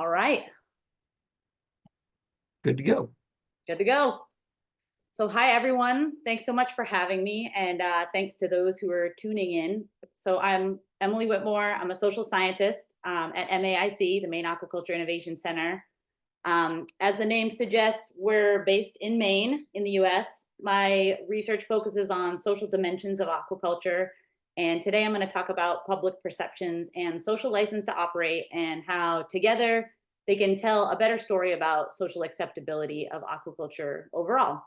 All right, Good to go. good to go. So, hi everyone. Thanks so much for having me, and thanks to those who are tuning in. So, I'm Emily Whitmore. I'm a social scientist at MAIC, the Maine Aquaculture Innovation Center. As the name suggests, we're based in Maine, in the U.S. My research focuses on social dimensions of aquaculture, and today I'm going to talk about public perceptions and social license to operate, and how together they can tell a better story about social acceptability of aquaculture overall.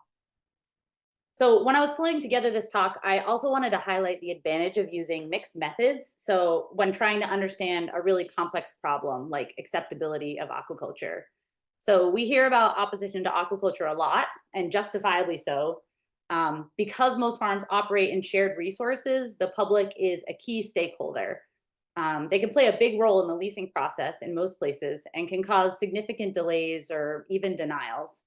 So when I was pulling together this talk, I also wanted to highlight the advantage of using mixed methods. So when trying to understand a really complex problem like acceptability of aquaculture. So we hear about opposition to aquaculture a lot, and justifiably so. Because most farms operate in shared resources, the public is a key stakeholder. They can play a big role in the leasing process in most places and can cause significant delays or even denials.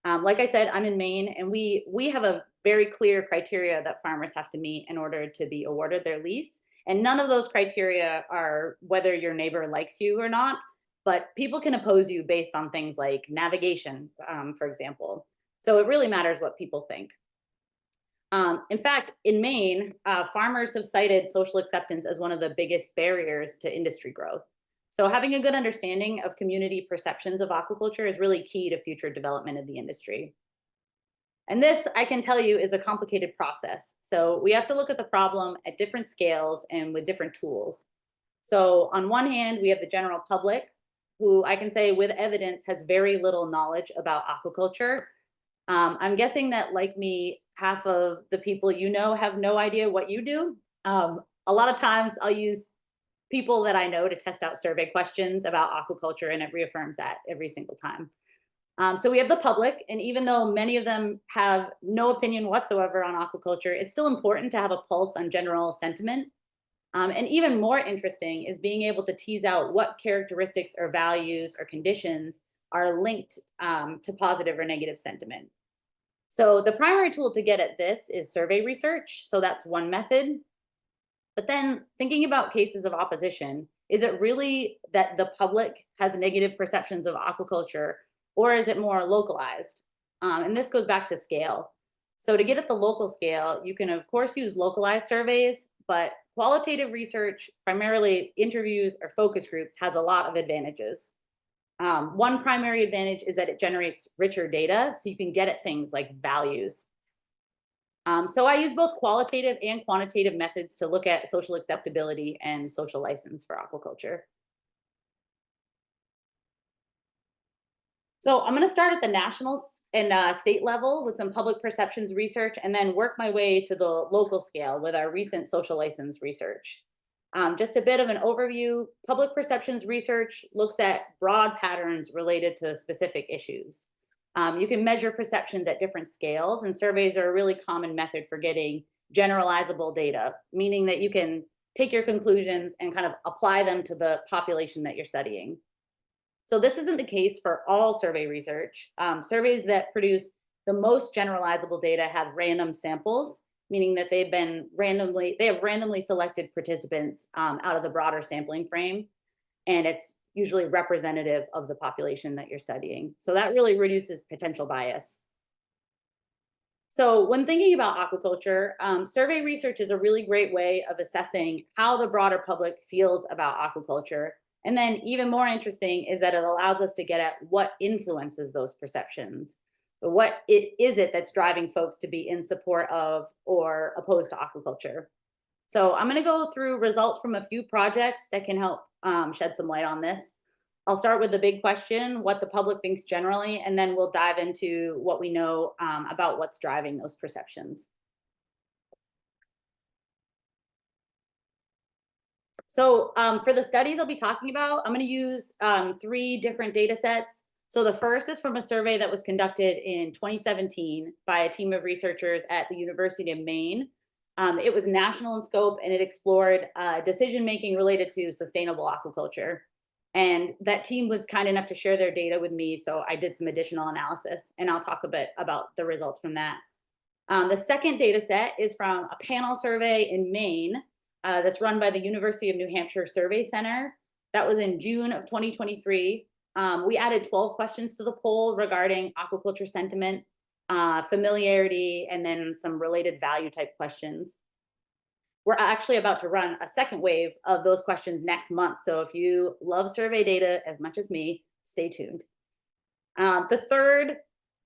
Like I said, I'm in Maine, and we have a very clear criteria that farmers have to meet in order to be awarded their lease. And none of those criteria are whether your neighbor likes you or not, but people can oppose you based on things like navigation, for example. So it really matters what people think. In fact, in Maine, farmers have cited social acceptance as one of the biggest barriers to industry growth. So having a good understanding of community perceptions of aquaculture is really key to future development of the industry. And this, I can tell you, is a complicated process. So we have to look at the problem at different scales and with different tools. So on one hand, we have the general public, who I can say with evidence has very little knowledge about aquaculture. I'm guessing that, like me, half of the people you know have no idea what you do. A lot of times I'll use people that I know to test out survey questions about aquaculture, and it reaffirms that every single time. So we have the public, and even though many of them have no opinion whatsoever on aquaculture, it's still important to have a pulse on general sentiment. And even more interesting is being able to tease out what characteristics or values or conditions are linked to positive or negative sentiment. So the primary tool to get at this is survey research. So that's one method. But then thinking about cases of opposition, is it really that the public has negative perceptions of aquaculture, or is it more localized? And this goes back to scale. So to get at the local scale, you can of course use localized surveys, but qualitative research, primarily interviews or focus groups, has a lot of advantages. One primary advantage is that it generates richer data, so you can get at things like values. So I use both qualitative and quantitative methods to look at social acceptability and social license for aquaculture. So I'm going to start at the national and state level with some public perceptions research, and then work my way to the local scale with our recent social license research. Just a bit of an overview. Public perceptions research looks at broad patterns related to specific issues. You can measure perceptions at different scales, and surveys are a really common method for getting generalizable data, meaning that you can take your conclusions and kind of apply them to the population that you're studying. So this isn't the case for all survey research. Surveys that produce the most generalizable data have random samples, meaning that they have randomly selected participants out of the broader sampling frame, and it's usually representative of the population that you're studying. So that really reduces potential bias. So when thinking about aquaculture, survey research is a really great way of assessing how the broader public feels about aquaculture. And then even more interesting is that it allows us to get at what influences those perceptions. So what is it that's driving folks to be in support of or opposed to aquaculture? So I'm going to go through results from a few projects that can help shed some light on this. I'll start with the big question, what the public thinks generally, and then we'll dive into what we know about what's driving those perceptions. So for the studies I'll be talking about, I'm going to use three different data sets. So the first is from a survey that was conducted in 2017 by a team of researchers at the University of Maine. It was national in scope, and it explored decision-making related to sustainable aquaculture. And that team was kind enough to share their data with me, so I did some additional analysis, and I'll talk a bit about the results from that. The second data set is from a panel survey in Maine that's run by the University of New Hampshire Survey Center. That was in June of 2023. We added 12 questions to the poll regarding aquaculture sentiment, familiarity, and then some related value type questions. We're actually about to run a second wave of those questions next month. So if you love survey data as much as me, stay tuned. The third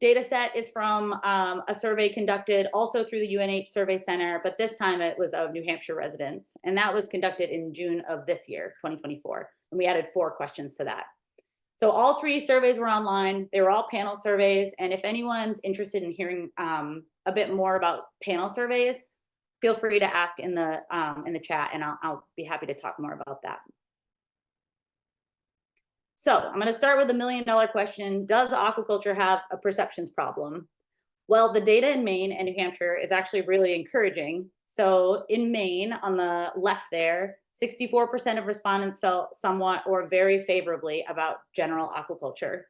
data set is from a survey conducted also through the UNH Survey Center, but this time it was of New Hampshire residents. And that was conducted in June of this year, 2024. And we added 4 questions to that. So all 3 surveys were online. They were all panel surveys. And if anyone's interested in hearing a bit more about panel surveys, feel free to ask in the chat, and I'll be happy to talk more about that. So I'm going to start with the $1 million question. Does aquaculture have a perceptions problem? Well, the data in Maine and New Hampshire is actually really encouraging. So in Maine, on the left there, 64% of respondents felt somewhat or very favorably about general aquaculture.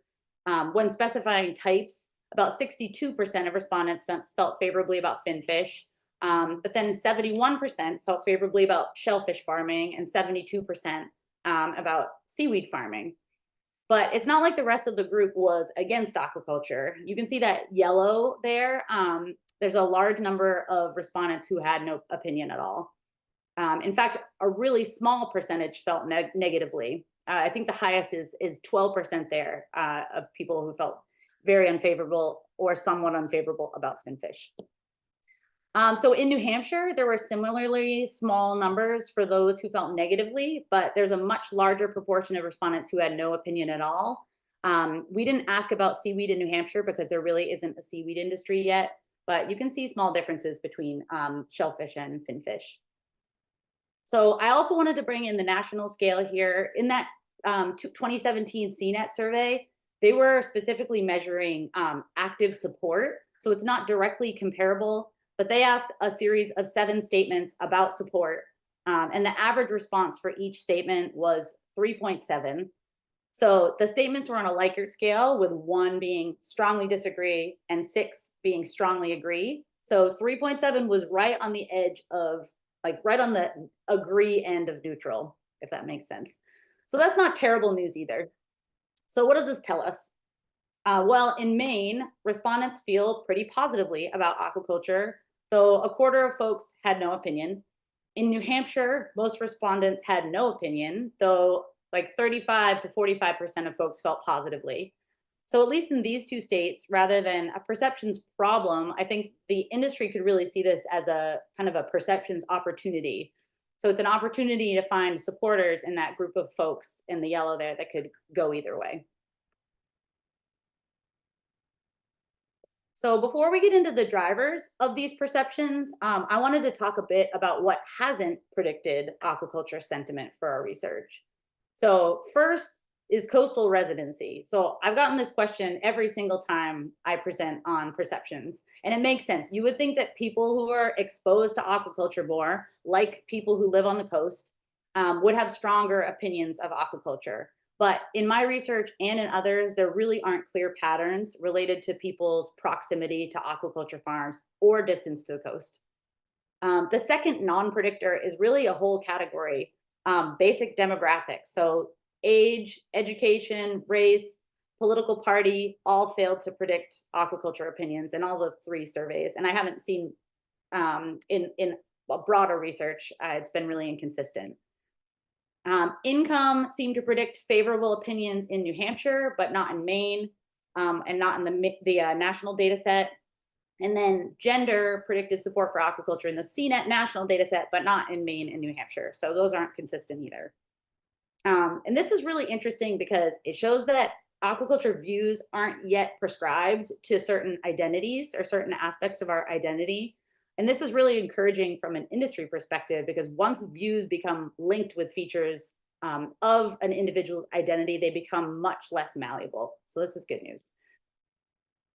When specifying types, about 62% of respondents felt favorably about finfish, but then 71% felt favorably about shellfish farming and 72% about seaweed farming. But it's not like the rest of the group was against aquaculture. You can see that yellow there. There's a large number of respondents who had no opinion at all. In fact, a really small percentage felt negatively. I think the highest is 12% there of people who felt very unfavorable or somewhat unfavorable about finfish. So in New Hampshire, there were similarly small numbers for those who felt negatively, but there's a much larger proportion of respondents who had no opinion at all. We didn't ask about seaweed in New Hampshire because there really isn't a seaweed industry yet, but you can see small differences between shellfish and finfish. So I also wanted to bring in the national scale here. In that 2017 CNET survey, they were specifically measuring active support. So it's not directly comparable, but they asked a series of 7 statements about support. And the average response for each statement was 3.7. So the statements were on a Likert scale, with 1 being strongly disagree and 6 being strongly agree. So 3.7 was right on the edge of, like right on the agree end of neutral, if that makes sense. So that's not terrible news either. So what does this tell us? Well, in Maine, respondents feel pretty positively about aquaculture, though a quarter of folks had no opinion. In New Hampshire, most respondents had no opinion, though like 35 to 45% of folks felt positively. So at least in these 2 states, rather than a perceptions problem, I think the industry could really see this as a kind of a perceptions opportunity. So it's an opportunity to find supporters in that group of folks in the yellow there that could go either way. So before we get into the drivers of these perceptions, I wanted to talk a bit about what hasn't predicted aquaculture sentiment for our research. So first is coastal residency. So I've gotten this question every single time I present on perceptions, and it makes sense. You would think that people who are exposed to aquaculture more, like people who live on the coast, would have stronger opinions of aquaculture. But in my research and in others, there really aren't clear patterns related to people's proximity to aquaculture farms or distance to the coast. The second non-predictor is really a whole category, basic demographics. So age, education, race, political party all failed to predict aquaculture opinions in all the 3 surveys. And I haven't seen in broader research, it's been really inconsistent. Income seemed to predict favorable opinions in New Hampshire, but not in Maine, and not in the national data set. And then gender predicted support for aquaculture in the CNET national data set, but not in Maine and New Hampshire. So those aren't consistent either. And this is really interesting because it shows that aquaculture views aren't yet prescribed to certain identities or certain aspects of our identity. And this is really encouraging from an industry perspective, because once views become linked with features of an individual's identity, they become much less malleable. So this is good news.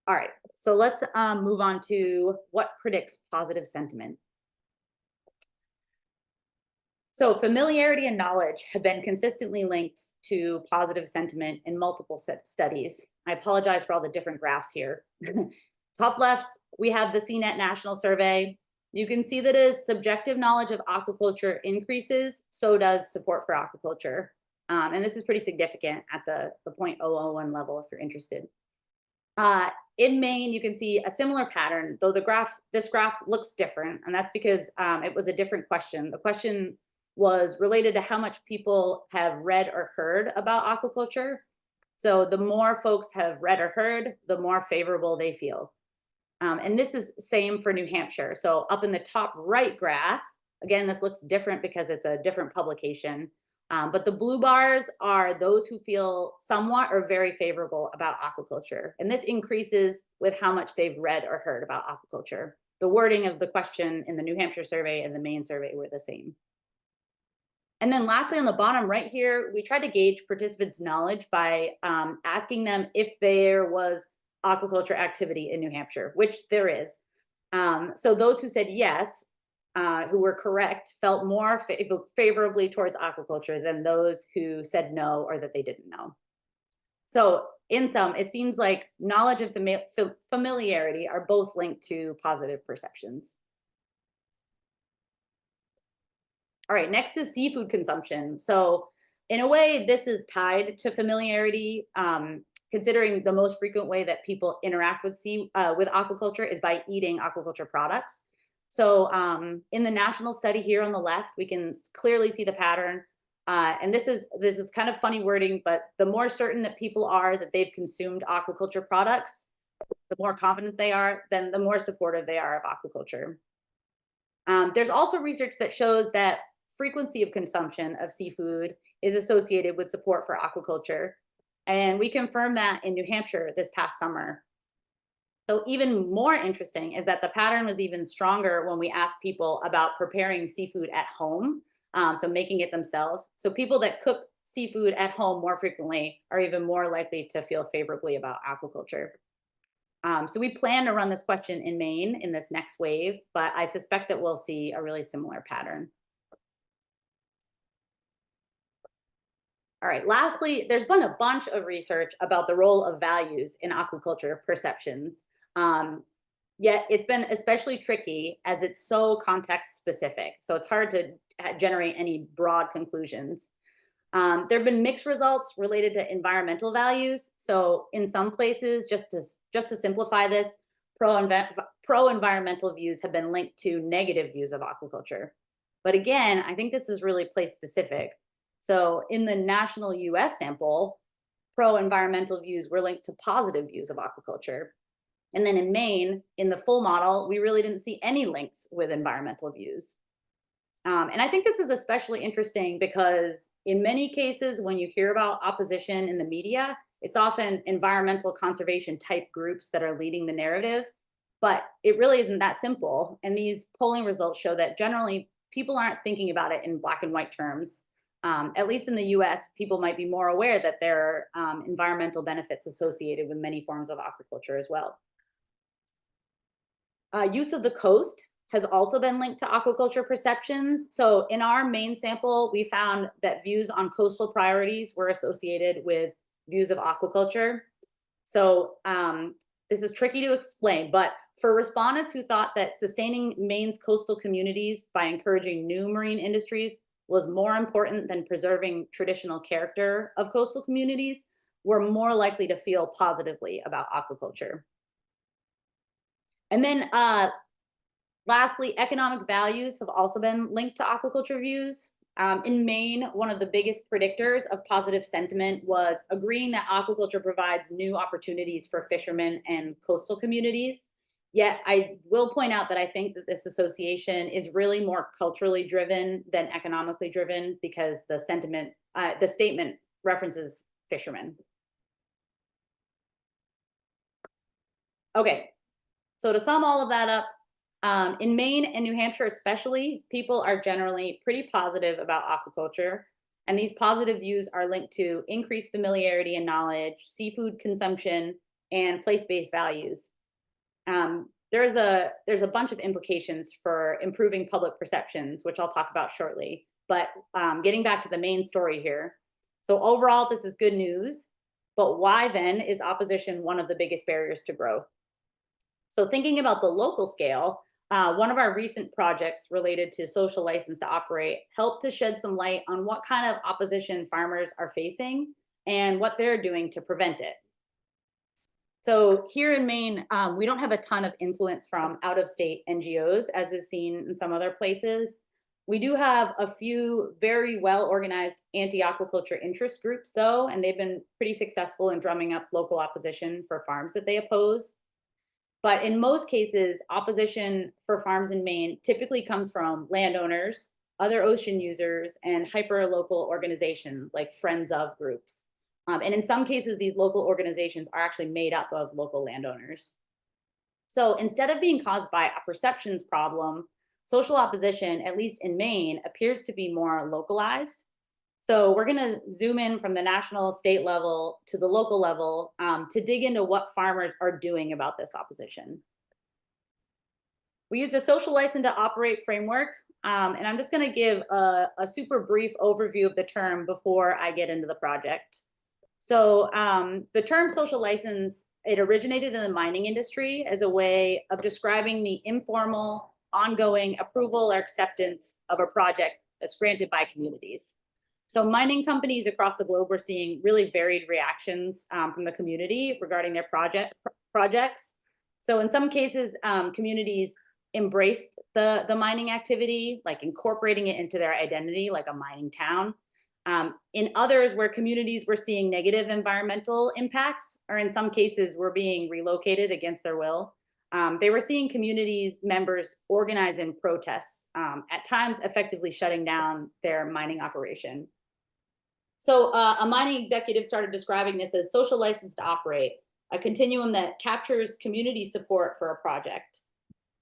All right, so let's move on to what predicts positive sentiment. So familiarity and knowledge have been consistently linked to positive sentiment in multiple studies. I apologize for all the different graphs here. Top left, we have the CNET National Survey. You can see that as subjective knowledge of aquaculture increases, so does support for aquaculture. And this is pretty significant at the 0.001 level if you're interested. In Maine, you can see a similar pattern, though this graph looks different, and that's because it was a different question. The question was related to how much people have read or heard about aquaculture. So the more folks have read or heard, the more favorable they feel. And this is same for New Hampshire. So up in the top right graph, again, this looks different because it's a different publication. But the blue bars are those who feel somewhat or very favorable about aquaculture. And this increases with how much they've read or heard about aquaculture. The wording of the question in the New Hampshire survey and the Maine survey were the same. And then lastly, on the bottom right here, we tried to gauge participants' knowledge by asking them if there was aquaculture activity in New Hampshire, which there is. So those who said yes, who were correct, felt more favorably towards aquaculture than those who said no or that they didn't know. So in sum, it seems like knowledge and familiarity are both linked to positive perceptions. All right, next is seafood consumption. So in a way, this is tied to familiarity, considering the most frequent way that people interact with aquaculture is by eating aquaculture products. So in the national study here on the left, we can clearly see the pattern. And this is kind of funny wording, but the more certain that people are that they've consumed aquaculture products, the more confident they are, then the more supportive they are of aquaculture. There's also research that shows that frequency of consumption of seafood is associated with support for aquaculture. And we confirmed that in New Hampshire this past summer. So even more interesting is that the pattern was even stronger when we asked people about preparing seafood at home, so making it themselves. So people that cook seafood at home more frequently are even more likely to feel favorably about aquaculture. So we plan to run this question in Maine in this next wave, but I suspect that we'll see a really similar pattern. All right, lastly, there's been a bunch of research about the role of values in aquaculture perceptions. Yet it's been especially tricky as it's so context specific. So it's hard to generate any broad conclusions. There have been mixed results related to environmental values. So in some places, just to simplify this, pro-environmental views have been linked to negative views of aquaculture. But again, I think this is really place specific. So in the national US sample, pro-environmental views were linked to positive views of aquaculture. And then in Maine, in the full model, we really didn't see any links with environmental views. And I think this is especially interesting because in many cases, when you hear about opposition in the media, it's often environmental conservation type groups that are leading the narrative. But it really isn't that simple. And these polling results show that generally people aren't thinking about it in black and white terms. At least in the US, people might be more aware that there are environmental benefits associated with many forms of aquaculture as well. Use of the coast has also been linked to aquaculture perceptions. So in our main sample, we found that views on coastal priorities were associated with views of aquaculture. So this is tricky to explain, but for respondents who thought that sustaining Maine's coastal communities by encouraging new marine industries was more important than preserving traditional character of coastal communities, were more likely to feel positively about aquaculture. And then lastly, economic values have also been linked to aquaculture views. In Maine, one of the biggest predictors of positive sentiment was agreeing that aquaculture provides new opportunities for fishermen and coastal communities. Yet I will point out that I think that this association is really more culturally driven than economically driven because the statement references fishermen. Okay, so to sum all of that up, in Maine and New Hampshire especially, people are generally pretty positive about aquaculture, and these positive views are linked to increased familiarity and knowledge, seafood consumption, and place-based values. There's a bunch of implications for improving public perceptions, which I'll talk about shortly. But getting back to the main story here. So overall, this is good news. But why then is opposition one of the biggest barriers to growth? So thinking about the local scale, One of our recent projects related to social license to operate helped to shed some light on what kind of opposition farmers are facing and what they're doing to prevent it. So here in Maine, we don't have a ton of influence from out of state NGOs as is seen in some other places. We do have a few very well organized anti aquaculture interest groups, though, and they've been pretty successful in drumming up local opposition for farms that they oppose. But in most cases, opposition for farms in Maine typically comes from landowners, other ocean users, and hyper-local organizations like Friends of groups. And in some cases, these local organizations are actually made up of local landowners. So instead of being caused by a perceptions problem, social opposition, at least in Maine, appears to be more localized. So we're going to zoom in from the national state level to the local level to dig into what farmers are doing about this opposition. We use the social license to operate framework, and I'm just going to give a super brief overview of the term before I get into the project. So the term social license, it originated in the mining industry as a way of describing the informal, ongoing approval or acceptance of a project that's granted by communities. So mining companies across the globe were seeing really varied reactions from the community regarding their projects. So in some cases, communities embraced the mining activity, like incorporating it into their identity, like a mining town. In others, where communities were seeing negative environmental impacts, or in some cases were being relocated against their will, they were seeing communities members organize in protests, at times effectively shutting down their mining operation. So a mining executive started describing this as social license to operate, a continuum that captures community support for a project.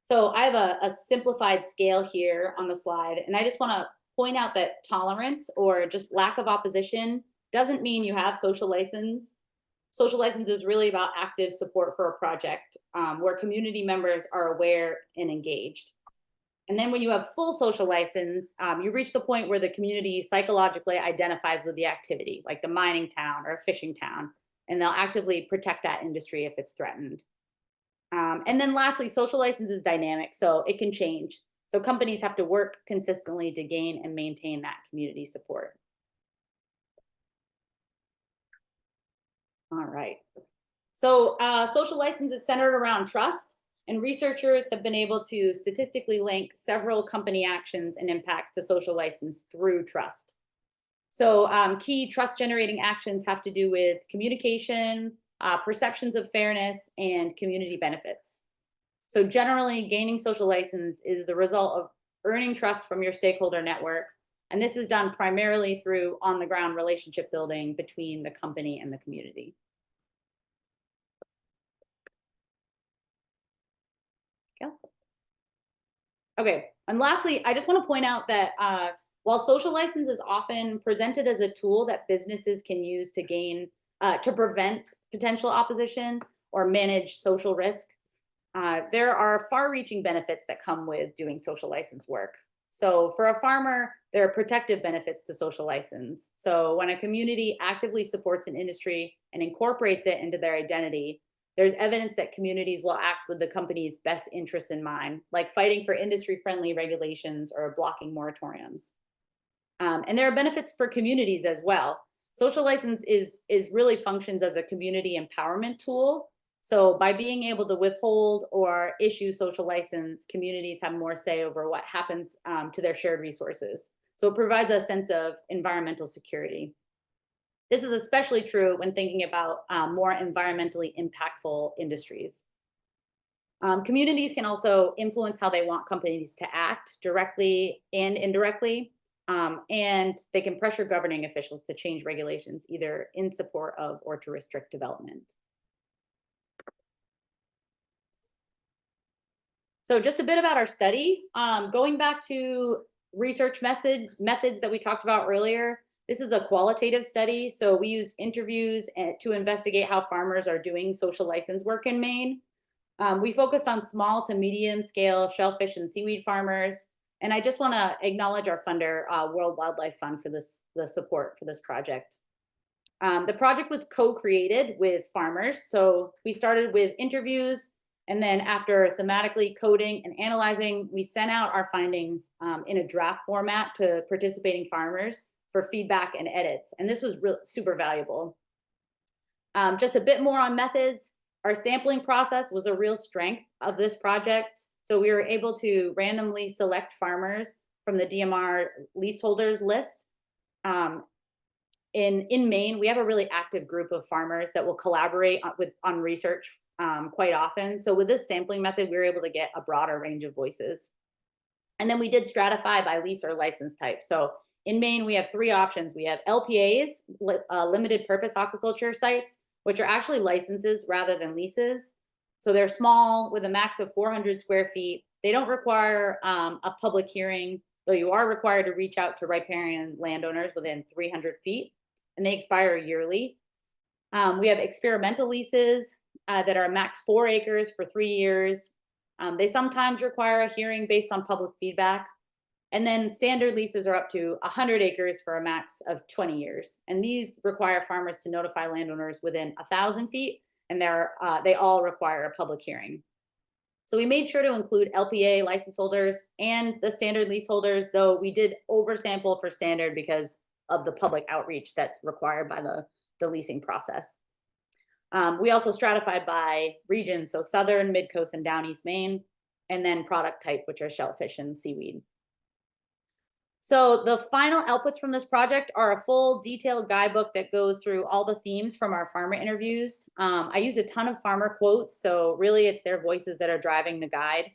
So I have a simplified scale here on the slide, and I just want to point out that tolerance or just lack of opposition doesn't mean you have social license. Social license is really about active support for a project where community members are aware and engaged. And then when you have full social license, you reach the point where the community psychologically identifies with the activity, like the mining town or a fishing town, and they'll actively protect that industry if it's threatened. And then lastly, social license is dynamic, so it can change. So companies have to work consistently to gain and maintain that community support. All right. So social license is centered around trust, and researchers have been able to statistically link several company actions and impacts to social license through trust. So key trust generating actions have to do with communication, perceptions of fairness, and community benefits. So generally, gaining social license is the result of earning trust from your stakeholder network. And this is done primarily through on the ground relationship building between the company and the community. Yeah. Okay, and lastly, I just want to point out that while social license is often presented as a tool that businesses can use to gain, to prevent potential opposition or manage social risk, there are far-reaching benefits that come with doing social license work. So for a farmer, there are protective benefits to social license. So when a community actively supports an industry and incorporates it into their identity, there's evidence that communities will act with the company's best interests in mind, like fighting for industry-friendly regulations or blocking moratoriums. And there are benefits for communities as well. Social license is really functions as a community empowerment tool. So by being able to withhold or issue social license, communities have more say over what happens to their shared resources. So it provides a sense of environmental security. This is especially true when thinking about more environmentally impactful industries. Communities can also influence how they want companies to act directly and indirectly. And they can pressure governing officials to change regulations either in support of or to restrict development. So just a bit about our study. Going back to research methods that we talked about earlier, this is a qualitative study. So we used interviews to investigate how farmers are doing social license work in Maine. We focused on small to medium scale shellfish and seaweed farmers. And I just want to acknowledge our funder, World Wildlife Fund, for the support for this project. The project was co-created with farmers. So we started with interviews And then after thematically coding and analyzing, we sent out our findings in a draft format to participating farmers for feedback and edits. And this was super valuable. Just a bit more on methods. Our sampling process was a real strength of this project. So we were able to randomly select farmers from the DMR leaseholders list. In Maine, we have a really active group of farmers that will collaborate on research quite often. So with this sampling method, we were able to get a broader range of voices. And then we did stratify by lease or license type. So in Maine, we have three options. We have LPAs, limited purpose aquaculture sites, which are actually licenses rather than leases. So they're small with a max of 400 square feet. They don't require a public hearing, though you are required to reach out to riparian landowners within 300 feet, and they expire yearly. We have experimental leases that are max 4 acres for 3 years. They sometimes require a hearing based on public feedback. And then standard leases are up to 100 acres for a max of 20 years. And these require farmers to notify landowners within 1,000 feet, and they all require a public hearing. So we made sure to include LPA license holders and the standard leaseholders, though we did oversample for standard because of the public outreach that's required by the leasing process. We also stratified by region, so southern, mid-coast, and down east Maine, and then product type, which are shellfish and seaweed. So the final outputs from this project are a full detailed guidebook that goes through all the themes from our farmer interviews. I used a ton of farmer quotes, so really it's their voices that are driving the guide.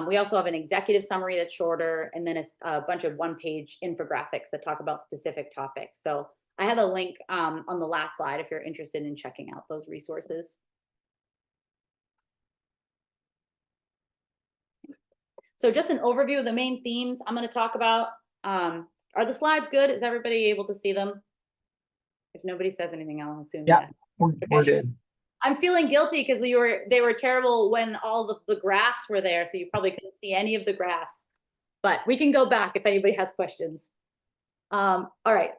We also have an executive summary that's shorter, and then a bunch of one-page infographics that talk about specific topics. So I have a link on the last slide if you're interested in checking out those resources. So just an overview of the main themes I'm going to talk about. Are the slides good? Is everybody able to see them? If nobody says anything, I'll assume yeah, that. we're good. I'm feeling guilty because they were terrible when all the graphs were there, so you probably couldn't see any of the graphs. But we can go back if anybody has questions. All right.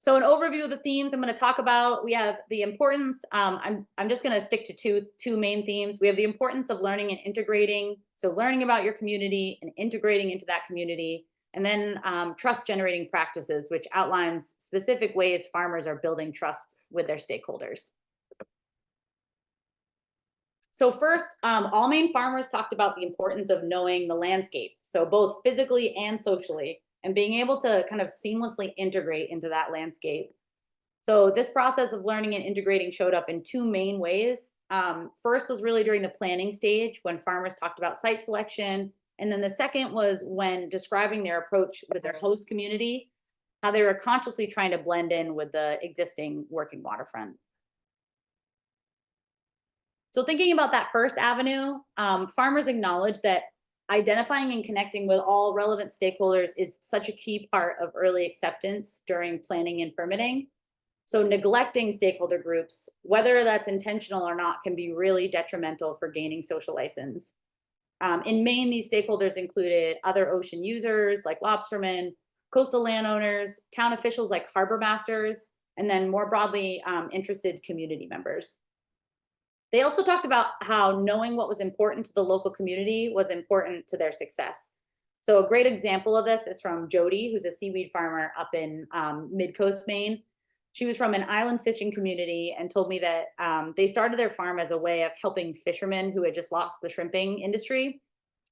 So an overview of the themes I'm going to talk about. We have the importance. I'm just going to stick to two main themes. We have the importance of learning and integrating. So learning about your community and integrating into that community. And then trust generating practices, which outlines specific ways farmers are building trust with their stakeholders. So first, all Maine farmers talked about the importance of knowing the landscape, so both physically and socially, and being able to kind of seamlessly integrate into that landscape. So this process of learning and integrating showed up in two main ways. First was really during the planning stage when farmers talked about site selection. And then the second was when describing their approach with their host community, how they were consciously trying to blend in with the existing working waterfront. So thinking about that first avenue, farmers acknowledge that identifying and connecting with all relevant stakeholders is such a key part of early acceptance during planning and permitting. So neglecting stakeholder groups, whether that's intentional or not, can be really detrimental for gaining social license. In Maine, these stakeholders included other ocean users like lobstermen, coastal landowners, town officials like harbor masters, and then more broadly, interested community members. They also talked about how knowing what was important to the local community was important to their success. So a great example of this is from Jody, who's a seaweed farmer up in mid-coast Maine. She was from an island fishing community and told me that they started their farm as a way of helping fishermen who had just lost the shrimping industry.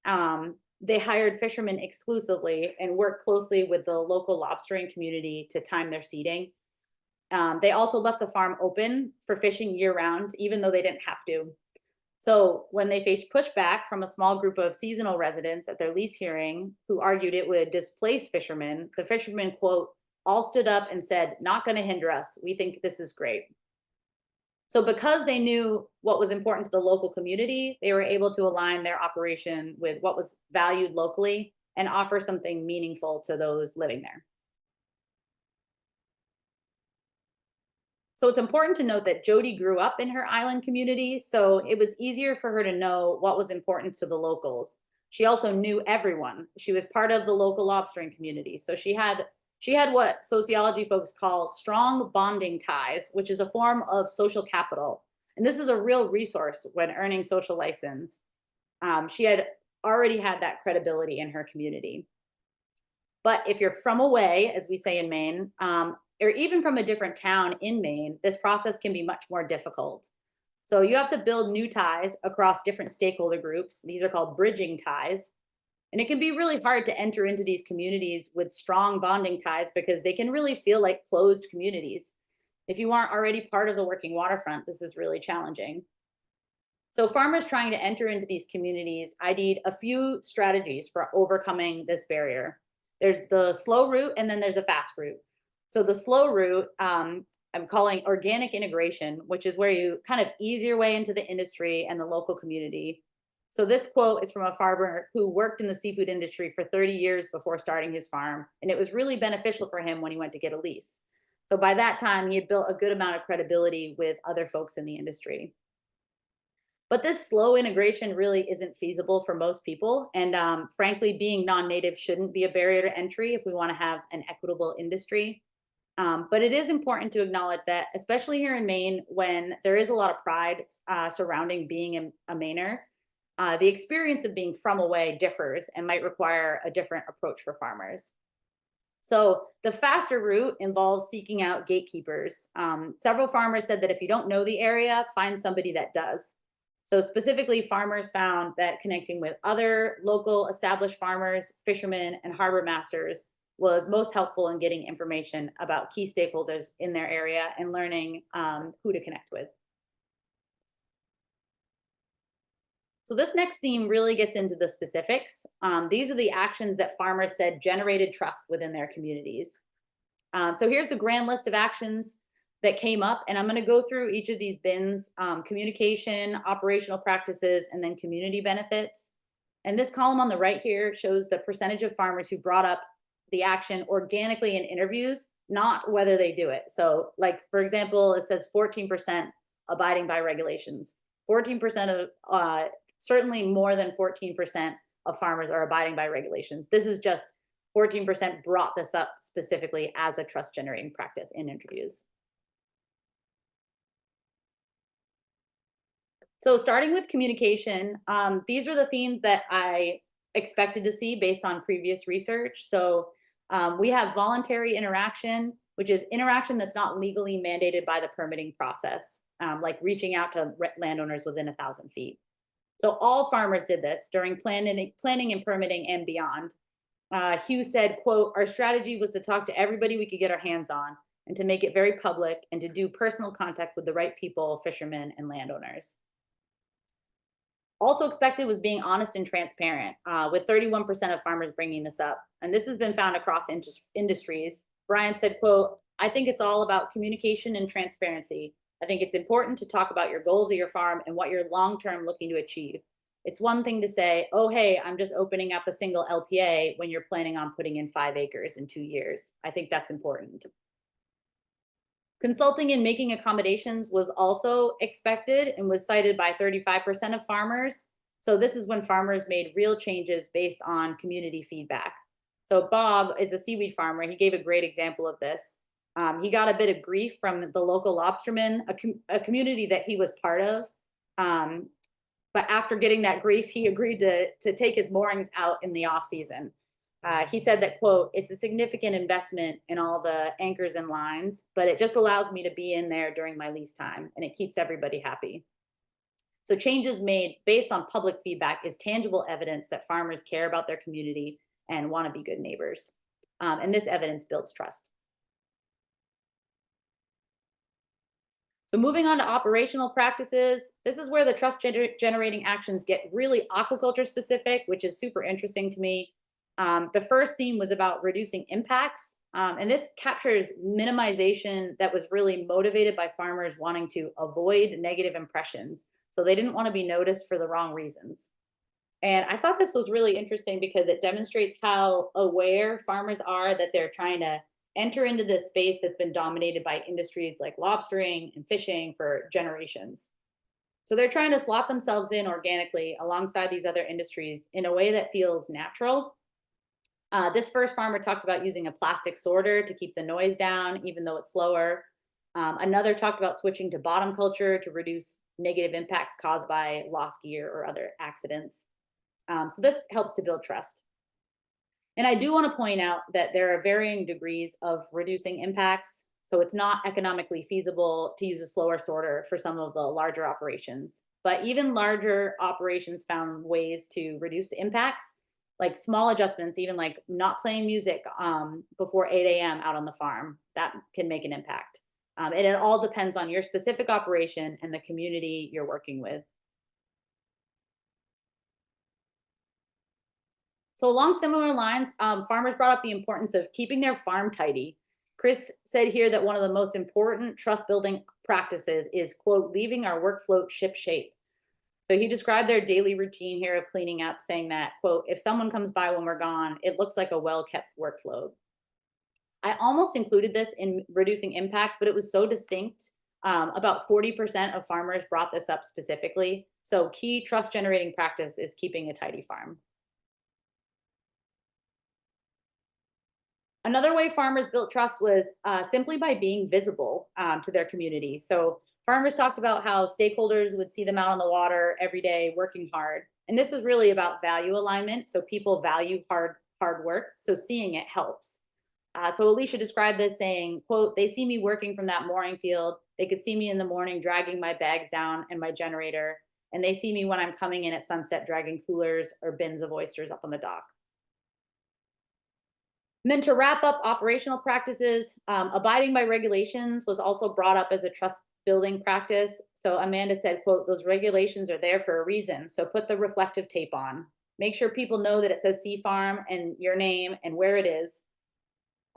They hired fishermen exclusively and worked closely with the local lobstering community to time their seeding. They also left the farm open for fishing year-round, even though they didn't have to. So when they faced pushback from a small group of seasonal residents at their lease hearing who argued it would displace fishermen, the fishermen, quote, all stood up and said, "Not going to hinder us. We think this is great." So because they knew what was important to the local community, they were able to align their operation with what was valued locally and offer something meaningful to those living there. So it's important to note that Jody grew up in her island community, so it was easier for her to know what was important to the locals. She also knew everyone. She was part of the local lobstering community. So she had what sociology folks call strong bonding ties, which is a form of social capital. And this is a real resource when earning social license. She had already had that credibility in her community. But if you're from away, as we say in Maine, or even from a different town in Maine, this process can be much more difficult. So you have to build new ties across different stakeholder groups. These are called bridging ties. And it can be really hard to enter into these communities with strong bonding ties because they can really feel like closed communities. If you aren't already part of the working waterfront, this is really challenging. So farmers trying to enter into these communities, I need a few strategies for overcoming this barrier. There's the slow route and then there's a fast route. So the slow route, I'm calling organic integration, which is where you kind of ease your way into the industry and the local community. So this quote is from a farmer who worked in the seafood industry for 30 years before starting his farm, and it was really beneficial for him when he went to get a lease. So by that time, he had built a good amount of credibility with other folks in the industry. But this slow integration really isn't feasible for most people. And frankly, being non native shouldn't be a barrier to entry if we want to have an equitable industry. But it is important to acknowledge that, especially here in Maine, when there is a lot of pride surrounding being a Mainer, the experience of being from away differs and might require a different approach for farmers. So the faster route involves seeking out gatekeepers. Several farmers said that if you don't know the area, find somebody that does. So specifically, farmers found that connecting with other local established farmers, fishermen, and harbor masters was most helpful in getting information about key stakeholders in their area and learning who to connect with. So this next theme really gets into the specifics. These are the actions that farmers said generated trust within their communities. So here's the grand list of actions that came up, and I'm going to go through each of these bins: communication, operational practices, and then community benefits. And this column on the right here shows the percentage of farmers who brought up the action organically in interviews, not whether they do it. So, like for example, it says 14% abiding by regulations. 14% of certainly more than 14% of farmers are abiding by regulations. This is just 14% brought this up specifically as a trust generating practice in interviews. So starting with communication, these are the themes that I expected to see based on previous research. So we have voluntary interaction, which is interaction that's not legally mandated by the permitting process, like reaching out to landowners within 1,000 feet. So all farmers did this during planning and permitting and beyond. Hugh said, quote, "Our strategy was to talk to everybody we could get our hands on and to make it very public and to do personal contact with the right people, fishermen and landowners." Also expected was being honest and transparent, with 31% of farmers bringing this up. And this has been found across industries. Brian said, quote, "I think it's all about communication and transparency. I think it's important to talk about your goals of your farm and what you're long-term looking to achieve. It's one thing to say, oh, hey, I'm just opening up a single LPA when you're planning on putting in 5 acres in 2 years. I think that's important." Consulting and making accommodations was also expected and was cited by 35% of farmers. So this is when farmers made real changes based on community feedback. So Bob is a seaweed farmer. He gave a great example of this. He got a bit of grief from the local lobstermen, a community that he was part of. Um, but after getting that grief, he agreed to take his moorings out in the off season. He said that, quote, "It's a significant investment in all the anchors and lines, but it just allows me to be in there during my lease time and it keeps everybody happy." So changes made based on public feedback is tangible evidence that farmers care about their community and want to be good neighbors. And this evidence builds trust. So moving on to operational practices, this is where the trust generating actions get really aquaculture specific, which is super interesting to me. The first theme was about reducing impacts, and this captures minimization that was really motivated by farmers wanting to avoid negative impressions. So they didn't want to be noticed for the wrong reasons. And I thought this was really interesting because it demonstrates how aware farmers are that they're trying to enter into this space that's been dominated by industries like lobstering and fishing for generations. So they're trying to slot themselves in organically alongside these other industries in a way that feels natural. This first farmer talked about using a plastic sorter to keep the noise down, even though it's slower. Another talked about switching to bottom culture to reduce negative impacts caused by lost gear or other accidents. So this helps to build trust. And I do want to point out that there are varying degrees of reducing impacts. So it's not economically feasible to use a slower sorter for some of the larger operations. But even larger operations found ways to reduce impacts, like small adjustments, even like not playing music before 8 a.m. out on the farm. That can make an impact. And it all depends on your specific operation and the community you're working with. So along similar lines, farmers brought up the importance of keeping their farm tidy. Chris said here that one of the most important trust building practices is, quote, leaving our workflow ship shape. So he described their daily routine here of cleaning up, saying that, quote, if someone comes by when we're gone, it looks like a well-kept workflow. I almost included this in reducing impacts, but it was so distinct. About 40% of farmers brought this up specifically. So key trust generating practice is keeping a tidy farm. Another way farmers built trust was simply by being visible to their community. So farmers talked about how stakeholders would see them out on the water every day working hard. And this is really about value alignment. So people value hard work. So seeing it helps. So Alicia described this saying, quote, they see me working from that mooring field. They could see me in the morning dragging my bags down and my generator. And they see me when I'm coming in at sunset dragging coolers or bins of oysters up on the dock. And then to wrap up operational practices, abiding by regulations was also brought up as a trust building practice. So Amanda said, quote, those regulations are there for a reason. So put the reflective tape on. Make sure people know that it says Sea Farm and your name and where it is.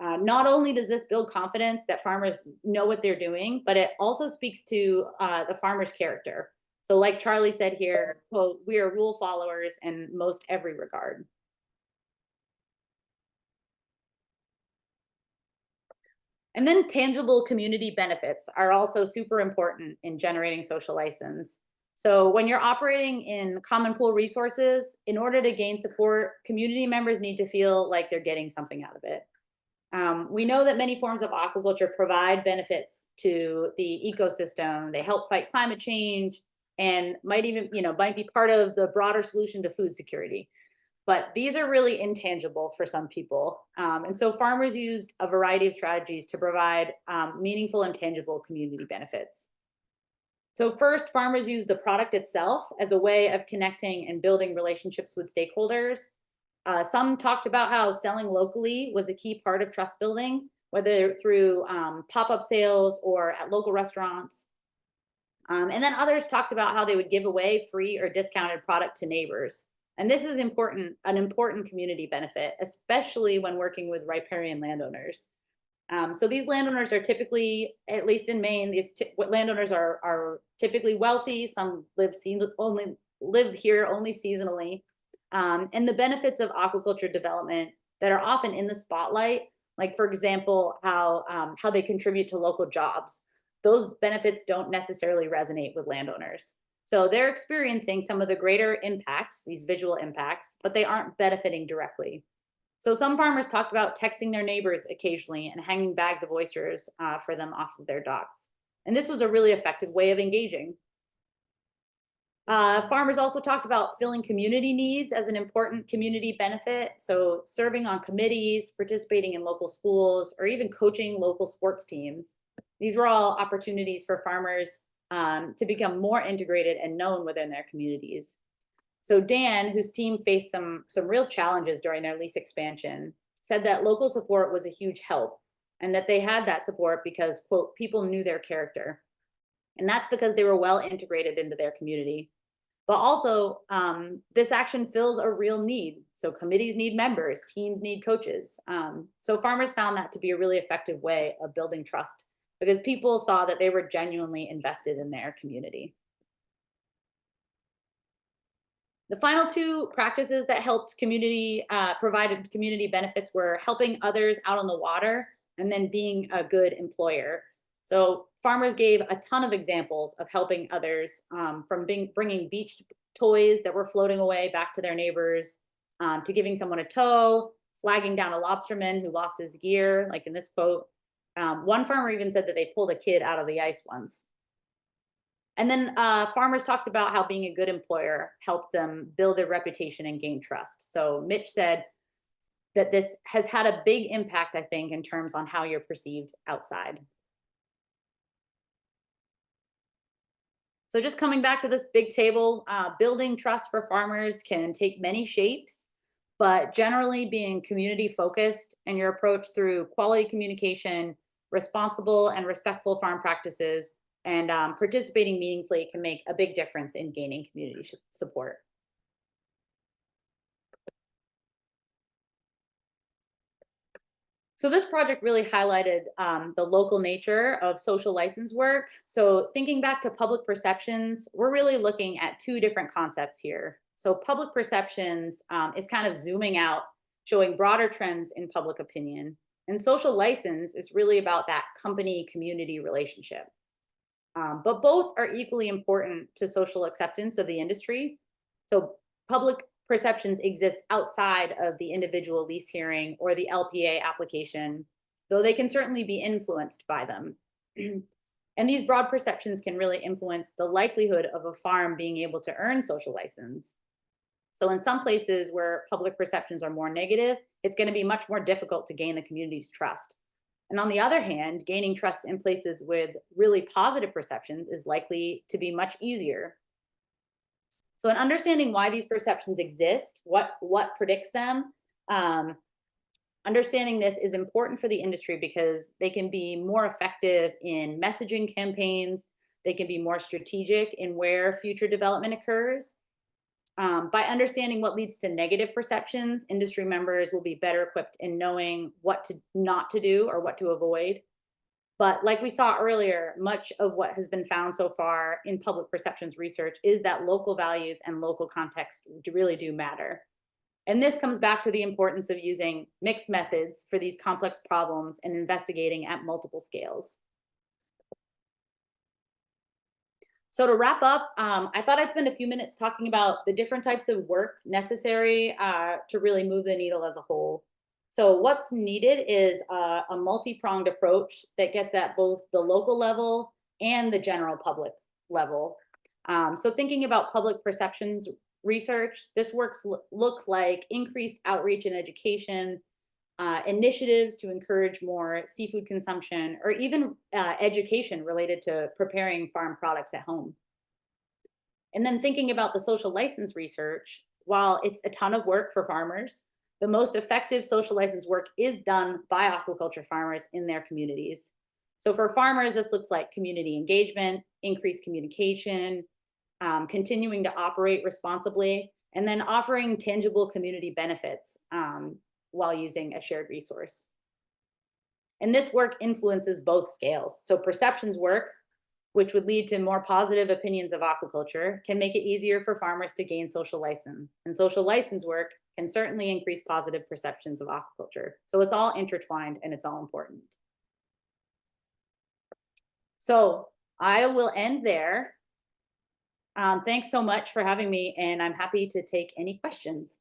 Not only does this build confidence that farmers know what they're doing, but it also speaks to the farmer's character. So like Charlie said here, quote, we are rule followers in most every regard. And then tangible community benefits are also super important in generating social license. So when you're operating in common pool resources, in order to gain support, community members need to feel like they're getting something out of it. We know that many forms of aquaculture provide benefits to the ecosystem. They help fight climate change and might even, might be part of the broader solution to food security. But these are really intangible for some people. And so farmers used a variety of strategies to provide meaningful and tangible community benefits. So first, farmers used the product itself as a way of connecting and building relationships with stakeholders. Some talked about how selling locally was a key part of trust building, whether through pop-up sales or at local restaurants. And then others talked about how they would give away free or discounted product to neighbors. And this is an important community benefit, especially when working with riparian landowners. So these landowners are typically, at least in Maine, landowners are typically wealthy. Some live here only seasonally. And the benefits of aquaculture development that are often in the spotlight, like for example, how they contribute to local jobs, those benefits don't necessarily resonate with landowners. So they're experiencing some of the greater impacts, these visual impacts, but they aren't benefiting directly. So some farmers talked about texting their neighbors occasionally and hanging bags of oysters for them off of their docks. And this was a really effective way of engaging. Farmers also talked about filling community needs as an important community benefit. So serving on committees, participating in local schools, or even coaching local sports teams. These were all opportunities for farmers to become more integrated and known within their communities. So Dan, whose team faced some real challenges during their lease expansion, said that local support was a huge help and that they had that support because, quote, people knew their character. And that's because they were well integrated into their community. But also, this action fills a real need. So committees need members, teams need coaches. So farmers found that to be a really effective way of building trust because people saw that they were genuinely invested in their community. The final two practices that helped provided community benefits were helping others out on the water and then being a good employer. So farmers gave a ton of examples of helping others from bringing beach toys that were floating away back to their neighbors, to giving someone a tow, flagging down a lobsterman who lost his gear, like in this quote. One farmer even said that they pulled a kid out of the ice once. And then farmers talked about how being a good employer helped them build a reputation and gain trust. So Mitch said that this has had a big impact, I think, in terms on how you're perceived outside. So just coming back to this big table, building trust for farmers can take many shapes, but generally being community focused and your approach through quality communication, responsible and respectful farm practices, and participating meaningfully can make a big difference in gaining community support. So this project really highlighted the local nature of social license work. So thinking back to public perceptions, we're really looking at two different concepts here. So public perceptions is kind of zooming out, showing broader trends in public opinion. And social license is really about that company community relationship. But both are equally important to social acceptance of the industry. So public perceptions exist outside of the individual lease hearing or the LPA application, though they can certainly be influenced by them. And these broad perceptions can really influence the likelihood of a farm being able to earn social license. So in some places where public perceptions are more negative, it's going to be much more difficult to gain the community's trust. And on the other hand, gaining trust in places with really positive perceptions is likely to be much easier. So in understanding why these perceptions exist, what predicts them, um, understanding this is important for the industry because they can be more effective in messaging campaigns. They can be more strategic in where future development occurs. By understanding what leads to negative perceptions, industry members will be better equipped in knowing what to not to do or what to avoid. But like we saw earlier, much of what has been found so far in public perceptions research is that local values and local context really do matter. And this comes back to the importance of using mixed methods for these complex problems and investigating at multiple scales. So to wrap up, I thought I'd spend a few minutes talking about the different types of work necessary to really move the needle as a whole. So what's needed is a multi-pronged approach that gets at both the local level and the general public level. So thinking about public perceptions research, this looks like increased outreach and education, initiatives to encourage more seafood consumption, or even education related to preparing farm products at home. And then thinking about the social license research, while it's a ton of work for farmers, the most effective social license work is done by aquaculture farmers in their communities. So for farmers, this looks like community engagement, increased communication, continuing to operate responsibly, and then offering tangible community benefits while using a shared resource. And this work influences both scales. So perceptions work, which would lead to more positive opinions of aquaculture, can make it easier for farmers to gain social license. And social license work can certainly increase positive perceptions of aquaculture. So it's all intertwined and it's all important. So I will end there. Thanks so much for having me, and I'm happy to take any questions.